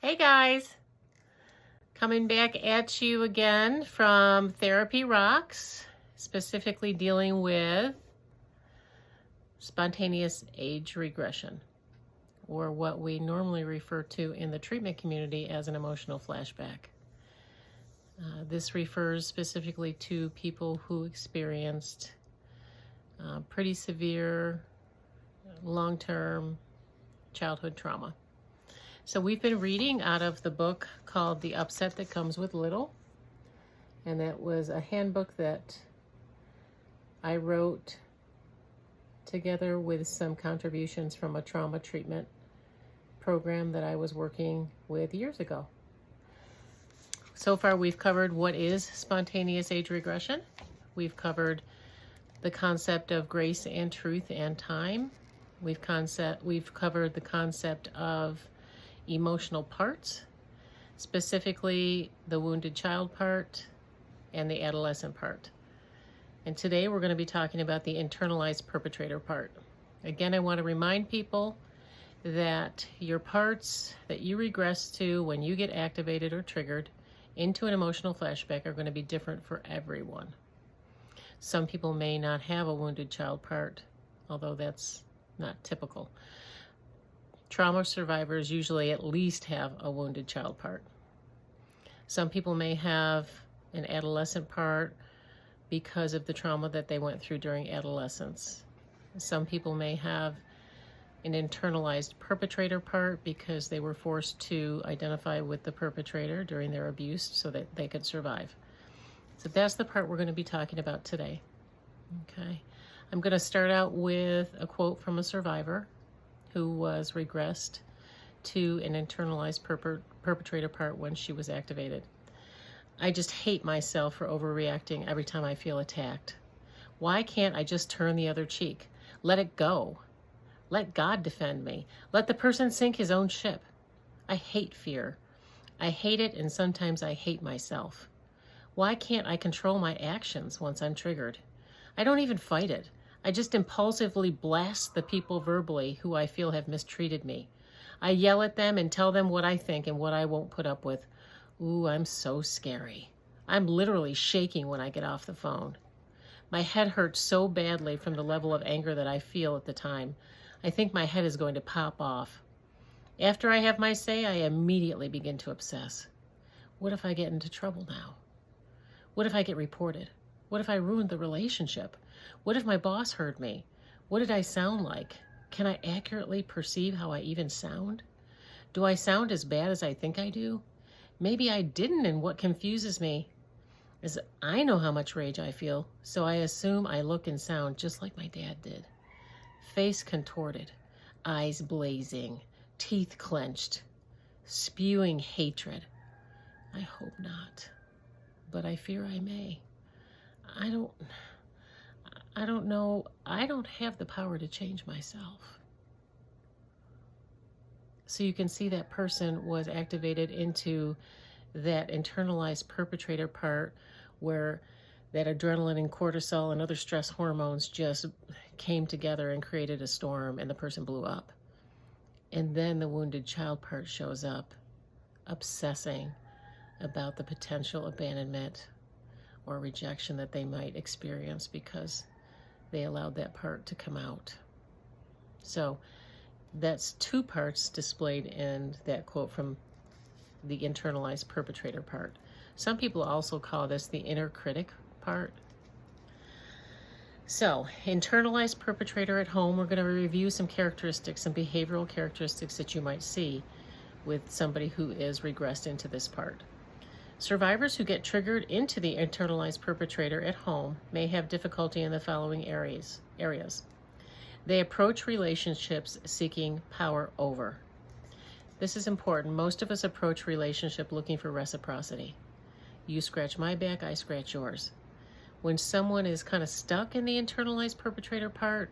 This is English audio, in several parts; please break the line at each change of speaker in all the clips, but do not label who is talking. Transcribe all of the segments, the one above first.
Hey guys, coming back at you again from Therapy Rocks, specifically dealing with spontaneous age regression, or what we normally refer to in the treatment community as an emotional flashback. This refers specifically to people who experienced pretty severe long-term childhood trauma. So we've been reading out of the book called The Upset That Comes with Little, and that was a handbook that I wrote together with some contributions from a trauma treatment program that I was working with years ago. So far we've covered what is spontaneous age regression. We've covered the concept of grace and truth and time. We've covered the concept of emotional parts, specifically the wounded child part and the adolescent part. And today we're going to be talking about the internalized perpetrator part. Again, I want to remind people that your parts that you regress to when you get activated or triggered into an emotional flashback are going to be different for everyone. Some people may not have a wounded child part, although that's not typical. Trauma survivors usually at least have a wounded child part. Some people may have an adolescent part because of the trauma that they went through during adolescence. Some people may have an internalized perpetrator part because they were forced to identify with the perpetrator during their abuse so that they could survive. So that's the part we're going to be talking about today. Okay. I'm going to start out with a quote from a survivor who was regressed to an internalized perpetrator part when she was activated. I just hate myself for overreacting every time I feel attacked. Why can't I just turn the other cheek? Let it go. Let God defend me. Let the person sink his own ship. I hate fear. I hate it, and sometimes I hate myself. Why can't I control my actions once I'm triggered? I don't even fight it. I just impulsively blast the people verbally who I feel have mistreated me. I yell at them and tell them what I think and what I won't put up with. Ooh, I'm so scary. I'm literally shaking when I get off the phone. My head hurts so badly from the level of anger that I feel at the time. I think my head is going to pop off. After I have my say, I immediately begin to obsess. What if I get into trouble now? What if I get reported? What if I ruined the relationship? What if my boss heard me? What did I sound like? Can I accurately perceive how I even sound? Do I sound as bad as I think I do? Maybe I didn't, and what confuses me is I know how much rage I feel, so I assume I look and sound just like my dad did. Face contorted, eyes blazing, teeth clenched, spewing hatred. I hope not, but I fear I may. I don't know. I don't have the power to change myself. So you can see that person was activated into that internalized perpetrator part where that adrenaline and cortisol and other stress hormones just came together and created a storm, and the person blew up. And then the wounded child part shows up, obsessing about the potential abandonment or rejection that they might experience because they allowed that part to come out. So that's two parts displayed in that quote from the internalized perpetrator part. Some people also call this the inner critic part. So, internalized perpetrator at home, we're going to review some characteristics, some behavioral characteristics that you might see with somebody who is regressed into this part. Survivors who get triggered into the internalized perpetrator at home may have difficulty in the following areas. They approach relationships seeking power over. This is important. Most of us approach relationship looking for reciprocity. You scratch my back, I scratch yours. When someone is kind of stuck in the internalized perpetrator part,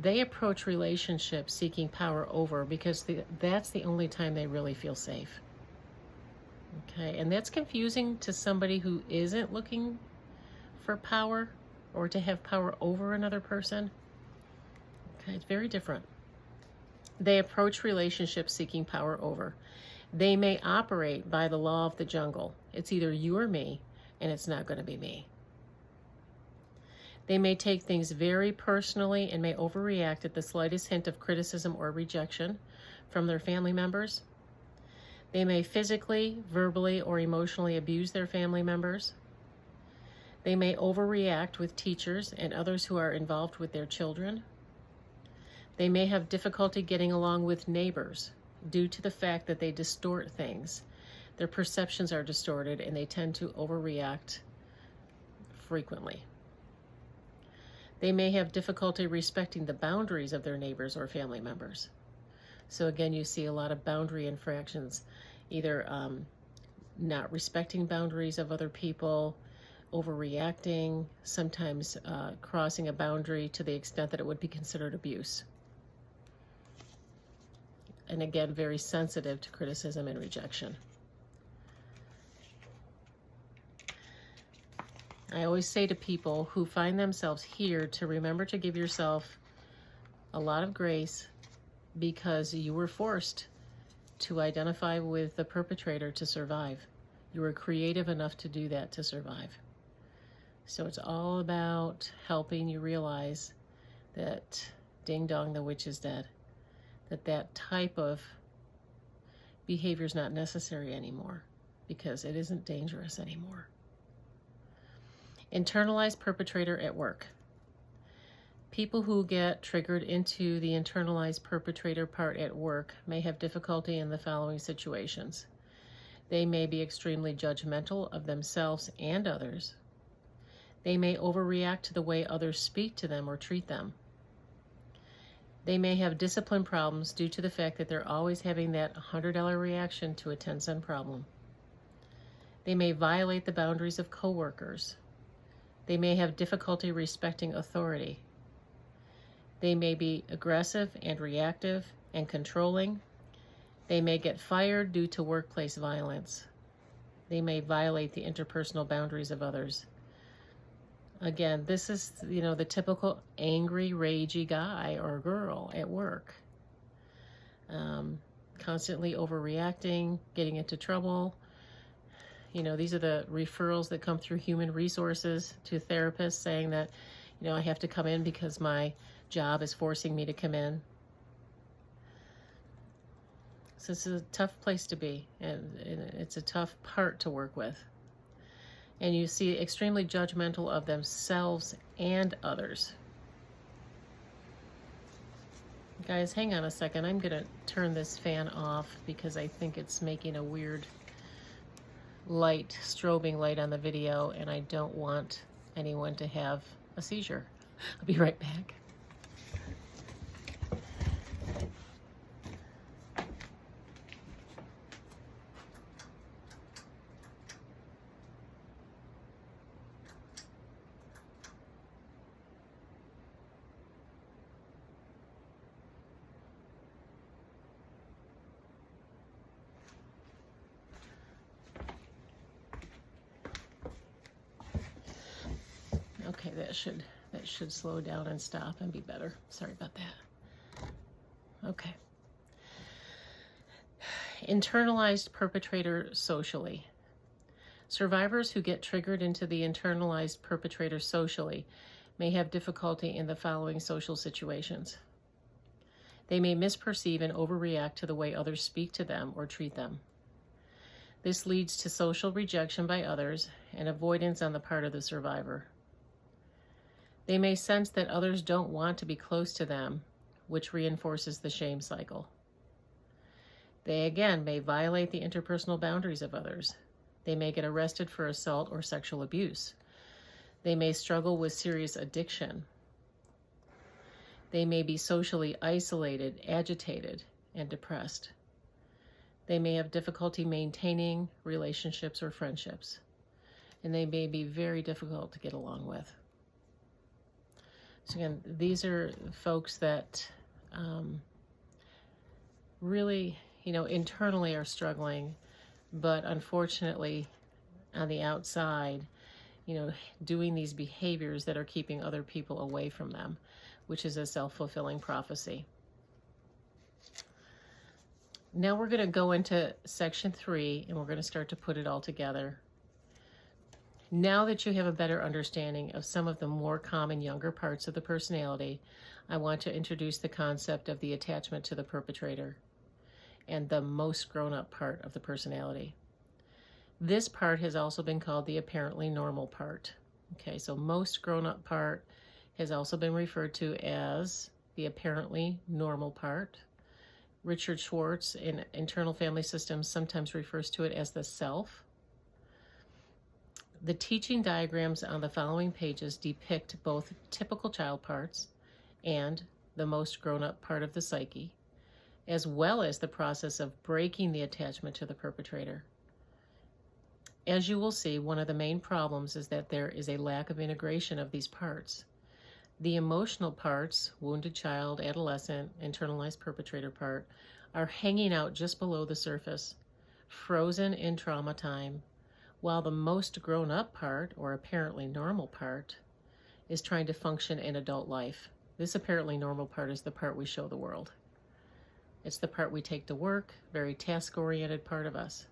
they approach relationships seeking power over because that's the only time they really feel safe. Okay, and that's confusing to somebody who isn't looking for power or to have power over another person. Okay, it's very different. They approach relationships seeking power over. They may operate by the law of the jungle. It's either you or me, and it's not going to be me. They may take things very personally and may overreact at the slightest hint of criticism or rejection from their family members. They may physically, verbally, or emotionally abuse their family members. They may overreact with teachers and others who are involved with their children. They may have difficulty getting along with neighbors due to the fact that they distort things. Their perceptions are distorted and they tend to overreact frequently. They may have difficulty respecting the boundaries of their neighbors or family members. So again, you see a lot of boundary infractions, either not respecting boundaries of other people, overreacting, sometimes crossing a boundary to the extent that it would be considered abuse. And again, very sensitive to criticism and rejection. I always say to people who find themselves here to remember to give yourself a lot of grace, because you were forced to identify with the perpetrator to survive. You were creative enough to do that to survive. So it's all about helping you realize that ding dong, the witch is dead. That type of behavior is not necessary anymore because it isn't dangerous anymore. Internalized perpetrator at work. People who get triggered into the internalized perpetrator part at work may have difficulty in the following situations. They may be extremely judgmental of themselves and others. They may overreact to the way others speak to them or treat them. They may have discipline problems due to the fact that they're always having that $100 reaction to a 10-cent problem. They may violate the boundaries of coworkers. They may have difficulty respecting authority. They may be aggressive and reactive and controlling. They may get fired due to workplace violence. They may violate the interpersonal boundaries of others. Again, this is, the typical angry, ragey guy or girl at work. Constantly overreacting, getting into trouble. These are the referrals that come through human resources to therapists saying that, I have to come in because my job is forcing me to come in. So this is a tough place to be, and it's a tough part to work with. And you see extremely judgmental of themselves and others. Guys, hang on a second. I'm going to turn this fan off because I think it's making a weird light, strobing light on the video, and I don't want anyone to have a seizure. I'll be right back. Okay, that should slow down and stop and be better. Sorry about that. Okay. Internalized perpetrator socially. Survivors who get triggered into the internalized perpetrator socially may have difficulty in the following social situations. They may misperceive and overreact to the way others speak to them or treat them. This leads to social rejection by others and avoidance on the part of the survivor. They may sense that others don't want to be close to them, which reinforces the shame cycle. They again may violate the interpersonal boundaries of others. They may get arrested for assault or sexual abuse. They may struggle with serious addiction. They may be socially isolated, agitated, and depressed. They may have difficulty maintaining relationships or friendships, and they may be very difficult to get along with. So again, these are folks that really, internally are struggling, but unfortunately on the outside, doing these behaviors that are keeping other people away from them, which is a self-fulfilling prophecy. Now we're going to go into section 3 and we're going to start to put it all together. Now that you have a better understanding of some of the more common younger parts of the personality, I want to introduce the concept of the attachment to the perpetrator and the most grown-up part of the personality. This part has also been called the apparently normal part. Okay, so most grown-up part has also been referred to as the apparently normal part. Richard Schwartz in Internal Family Systems sometimes refers to it as the self. The teaching diagrams on the following pages depict both typical child parts and the most grown-up part of the psyche, as well as the process of breaking the attachment to the perpetrator. As you will see, one of the main problems is that there is a lack of integration of these parts. The emotional parts, wounded child, adolescent, internalized perpetrator part, are hanging out just below the surface, frozen in trauma time, while the most grown-up part, or apparently normal part, is trying to function in adult life. This apparently normal part is the part we show the world. It's the part we take to work, very task-oriented part of us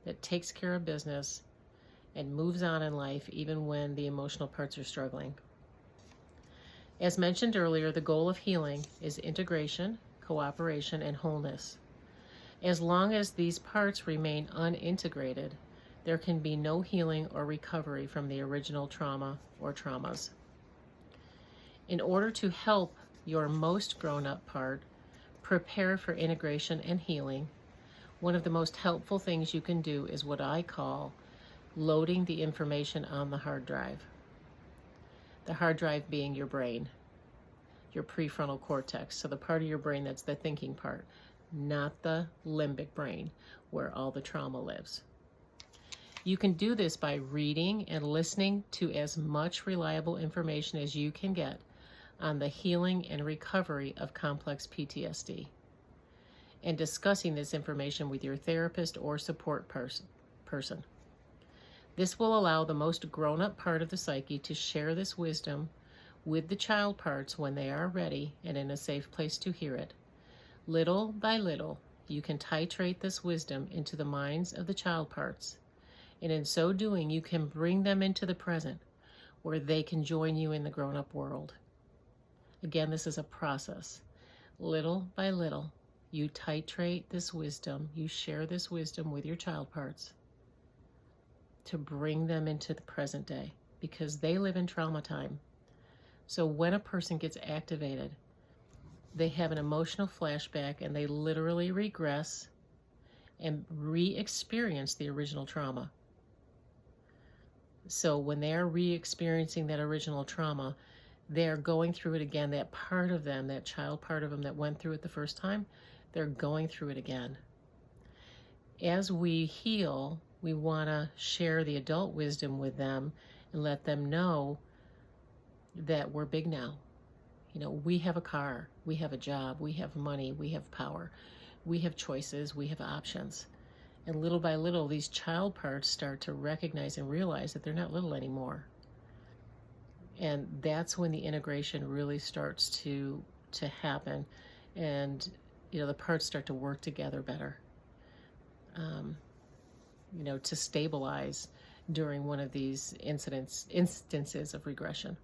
that takes care of business and moves on in life even when the emotional parts are struggling. As mentioned earlier, the goal of healing is integration, cooperation, and wholeness. As long as these parts remain unintegrated, there can be no healing or recovery from the original trauma or traumas. In order to help your most grown-up part prepare for integration and healing, one of the most helpful things you can do is what I call loading the information on the hard drive. The hard drive being your brain, your prefrontal cortex, so the part of your brain that's the thinking part, not the limbic brain where all the trauma lives. You can do this by reading and listening to as much reliable information as you can get on the healing and recovery of complex PTSD, and discussing this information with your therapist or support person. This will allow the most grown-up part of the psyche to share this wisdom with the child parts when they are ready and in a safe place to hear it. Little by little, you can titrate this wisdom into the minds of the child parts, and in so doing, you can bring them into the present where they can join you in the grown-up world. Again, this is a process. Little by little, you titrate this wisdom, you share this wisdom with your child parts to bring them into the present day, because they live in trauma time. So when a person gets activated, they have an emotional flashback and they literally regress and re-experience the original trauma. So when they are re-experiencing that original trauma, they're going through it again. That part of them, that child part of them that went through it the first time, they're going through it again. As we heal, we want to share the adult wisdom with them and let them know that we're big now. You know, we have a car, we have a job, we have money, we have power, we have choices, we have options. And little by little, these child parts start to recognize and realize that they're not little anymore. And that's when the integration really starts to happen. And, you know, the parts start to work together better, you know, to stabilize during one of these instances of regression.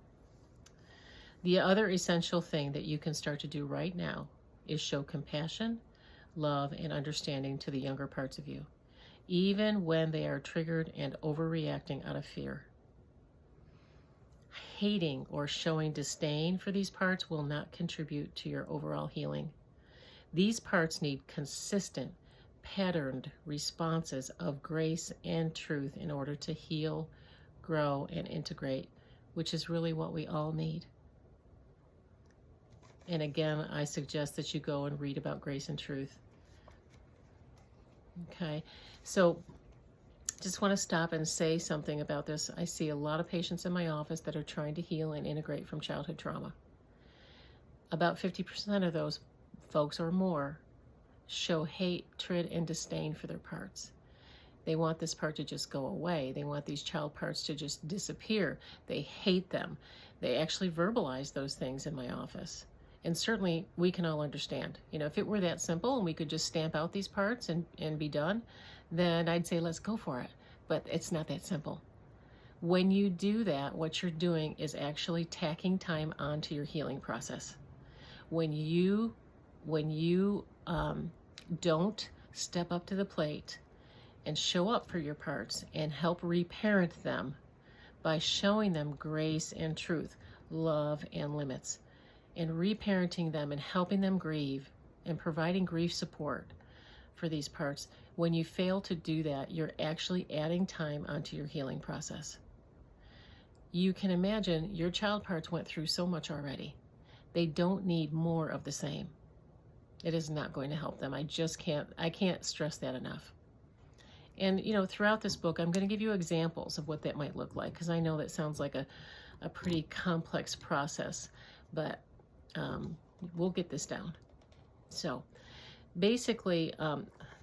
The other essential thing that you can start to do right now is show compassion, love, and understanding to the younger parts of you, even when they are triggered and overreacting out of fear. Hating or showing disdain for these parts will not contribute to your overall healing. These parts need consistent, patterned responses of grace and truth in order to heal, grow, and integrate, which is really what we all need. And again, I suggest that you go and read about grace and truth. Okay, so just want to stop and say something about this. I see a lot of patients in my office that are trying to heal and integrate from childhood trauma. About 50% of those folks or more show hatred and disdain for their parts. They want this part to just go away. They want these child parts to just disappear. They hate them. They actually verbalize those things in my office. And certainly we can all understand. If it were that simple and we could just stamp out these parts and be done, then I'd say let's go for it. But it's not that simple. When you do that, what you're doing is actually tacking time onto your healing process. When you don't step up to the plate and show up for your parts and help reparent them by showing them grace and truth, love and limits, and reparenting them and helping them grieve and providing grief support for these parts, when you fail to do that, you're actually adding time onto your healing process. You can imagine your child parts went through so much already. They don't need more of the same. It is not going to help them. I can't stress that enough. And, throughout this book, I'm going to give you examples of what that might look like, because I know that sounds like a pretty complex process, but we'll get this down. So basically,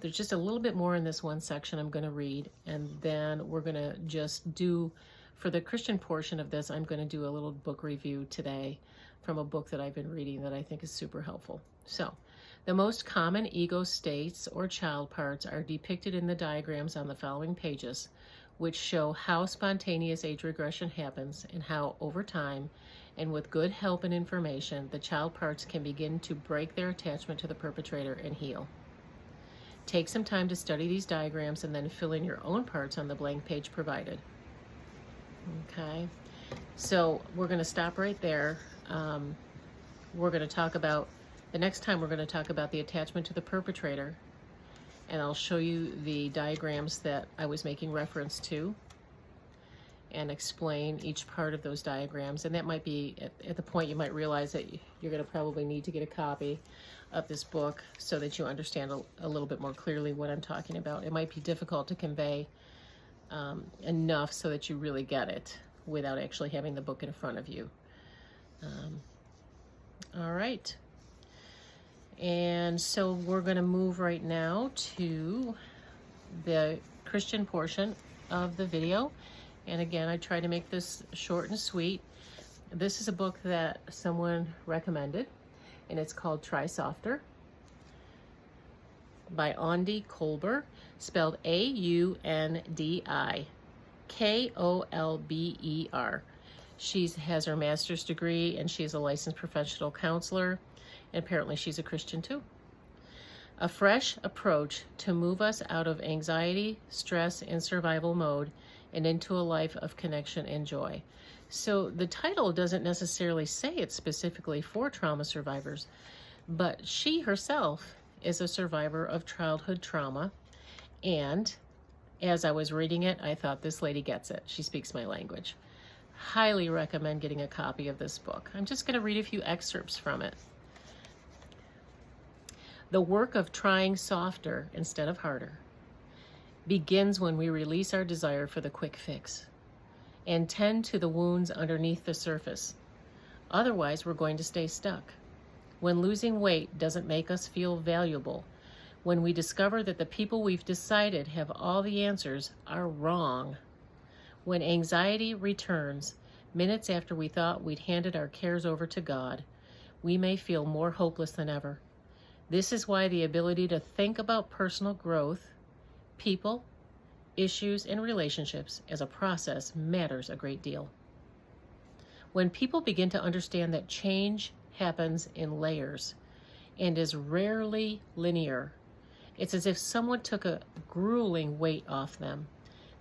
there's just a little bit more in this one section I'm going to read, and then we're going to just do, for the Christian portion of this, I'm going to do a little book review today from a book that I've been reading that I think is super helpful. So, the most common ego states or child parts are depicted in the diagrams on the following pages, which show how spontaneous age regression happens and how, over time, and with good help and information, the child parts can begin to break their attachment to the perpetrator and heal. Take some time to study these diagrams and then fill in your own parts on the blank page provided. Okay, so we're going to stop right there. We're going to talk about, the next time we're going to talk about the attachment to the perpetrator, and I'll show you the diagrams that I was making reference to and explain each part of those diagrams. And that might be at the point you might realize that you're going to probably need to get a copy of this book so that you understand a little bit more clearly what I'm talking about. It might be difficult to convey enough so that you really get it without actually having the book in front of you. All right. And so we're going to move right now to the Christian portion of the video. And again, I try to make this short and sweet. This is a book that someone recommended, and it's called Try Softer by Aundi Kolber, spelled Aundikolber. She has her master's degree, and she's a licensed professional counselor, and apparently she's a Christian too. A fresh approach to move us out of anxiety, stress, and survival mode and into a life of connection and joy. So the title doesn't necessarily say it's specifically for trauma survivors, but she herself is a survivor of childhood trauma, and as I was reading it, I thought, this lady gets it. She speaks my language. Highly recommend getting a copy of this book. I'm just going to read a few excerpts from it. The work of trying softer instead of harder begins when we release our desire for the quick fix and tend to the wounds underneath the surface. Otherwise, we're going to stay stuck. When losing weight doesn't make us feel valuable, when we discover that the people we've decided have all the answers are wrong, when anxiety returns minutes after we thought we'd handed our cares over to God, we may feel more hopeless than ever. This is why the ability to think about personal growth, people, issues, and relationships as a process matters a great deal. When people begin to understand that change happens in layers and is rarely linear, it's as if someone took a grueling weight off them.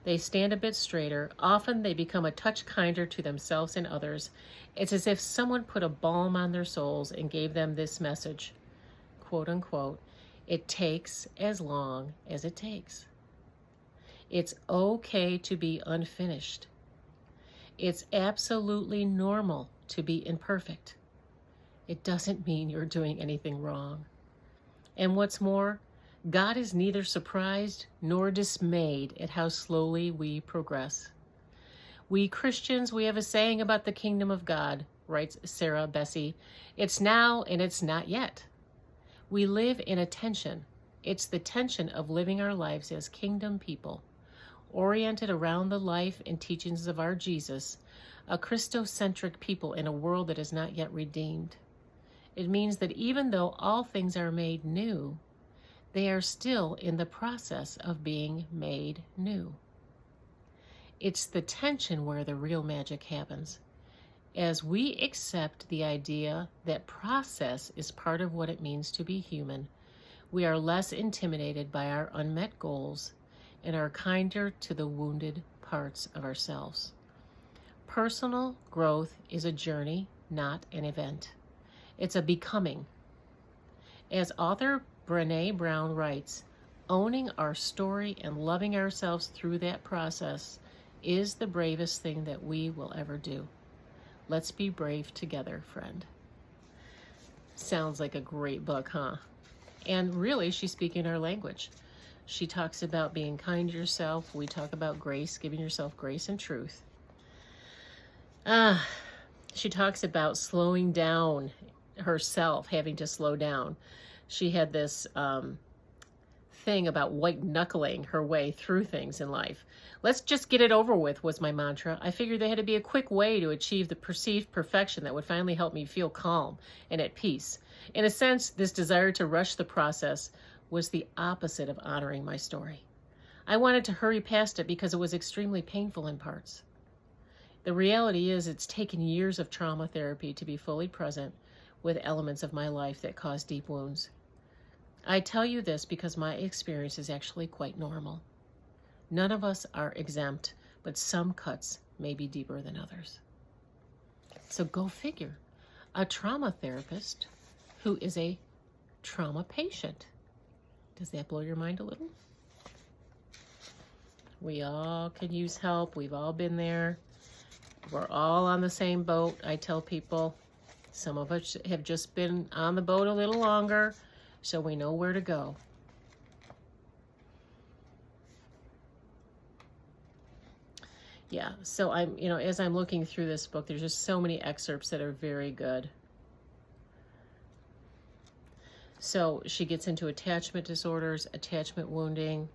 They stand a bit straighter. Often they become a touch kinder to themselves and others. It's as if someone put a balm on their souls and gave them this message, quote unquote, it takes as long as it takes. It's okay to be unfinished. It's absolutely normal to be imperfect. It doesn't mean you're doing anything wrong. And what's more, God is neither surprised nor dismayed at how slowly we progress. We Christians, we have a saying about the kingdom of God, writes Sarah Bessey. It's now and it's not yet. We live in a tension. It's the tension of living our lives as kingdom people, oriented around the life and teachings of our Jesus, a Christocentric people in a world that is not yet redeemed. It means that even though all things are made new, they are still in the process of being made new. It's the tension where the real magic happens. As we accept the idea that process is part of what it means to be human, we are less intimidated by our unmet goals and are kinder to the wounded parts of ourselves. Personal growth is a journey, not an event. It's a becoming. As author Brené Brown writes, owning our story and loving ourselves through that process is the bravest thing that we will ever do. Let's be brave together, friend. Sounds like a great book, huh? And really, she's speaking our language. She talks about being kind to yourself. We talk about grace, giving yourself grace and truth. She talks about slowing down herself, having to slow down. She had this thing about white knuckling her way through things in life. Let's just get it over with was my mantra. I figured there had to be a quick way to achieve the perceived perfection that would finally help me feel calm and at peace. In a sense, this desire to rush the process was the opposite of honoring my story. I wanted to hurry past it because it was extremely painful in parts. The reality is it's taken years of trauma therapy to be fully present with elements of my life that cause deep wounds. I tell you this because my experience is actually quite normal. None of us are exempt, but some cuts may be deeper than others. So go figure. A trauma therapist who is a trauma patient. Does that blow your mind a little? We all can use help. We've all been there. We're all on the same boat. I tell people, some of us have just been on the boat a little longer, so we know where to go. Yeah, so as I'm looking through this book, there's just so many excerpts that are very good. So she gets into attachment disorders, attachment wounding.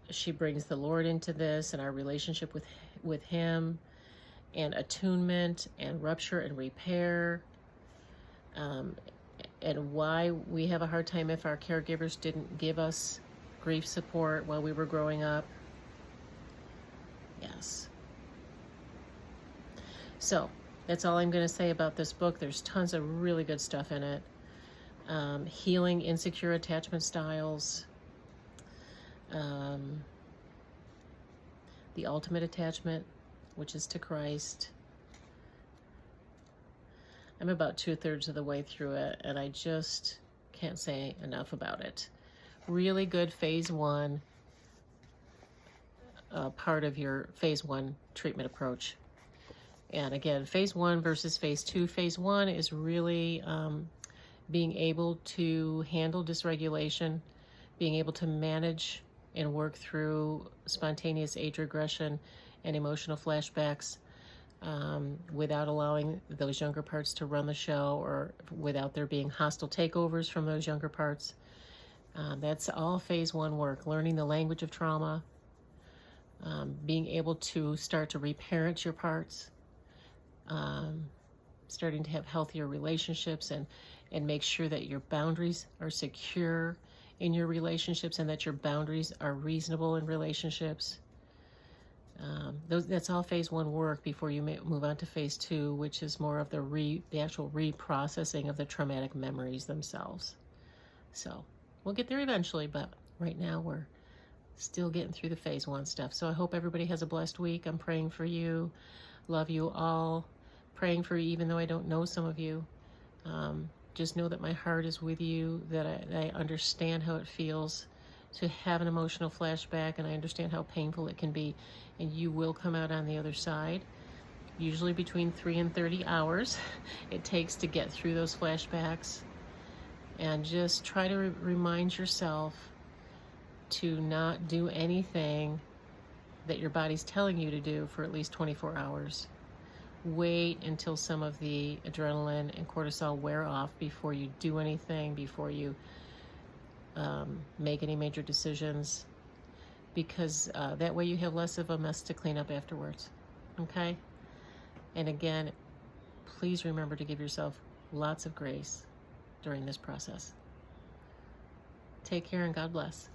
She brings the Lord into this and our relationship with him, and attunement and rupture and repair, and why we have a hard time if our caregivers didn't give us grief support while we were growing up. Yes. So that's all I'm going to say about this book. There's tons of really good stuff in it. Healing insecure attachment styles. The ultimate attachment, which is to Christ. I'm about 2/3 of the way through it, and I just can't say enough about it. Really good phase 1, part of your phase 1 treatment approach. And again, phase 1 versus phase 2. Phase 1 is really being able to handle dysregulation, being able to manage and work through spontaneous age regression and emotional flashbacks without allowing those younger parts to run the show, or without there being hostile takeovers from those younger parts. That's all phase 1 work. Learning the language of trauma, being able to start to reparent your parts, starting to have healthier relationships, and make sure that your boundaries are secure in your relationships and that your boundaries are reasonable in relationships. That's all phase 1 work before you move on to phase 2, which is more of the actual reprocessing of the traumatic memories themselves. So we'll get there eventually, but right now we're still getting through the phase 1 stuff. So I hope everybody has a blessed week. I'm praying for you. Love you all. Praying for you even though I don't know some of you. Just know that my heart is with you, that I understand how it feels to have an emotional flashback, and I understand how painful it can be, and you will come out on the other side. Usually between 3 and 30 hours it takes to get through those flashbacks. And just try to remind yourself to not do anything that your body's telling you to do for at least 24 hours. Wait until some of the adrenaline and cortisol wear off before you do anything, before you make any major decisions, because that way you have less of a mess to clean up afterwards. Okay? And again, please remember to give yourself lots of grace during this process. Take care and God bless.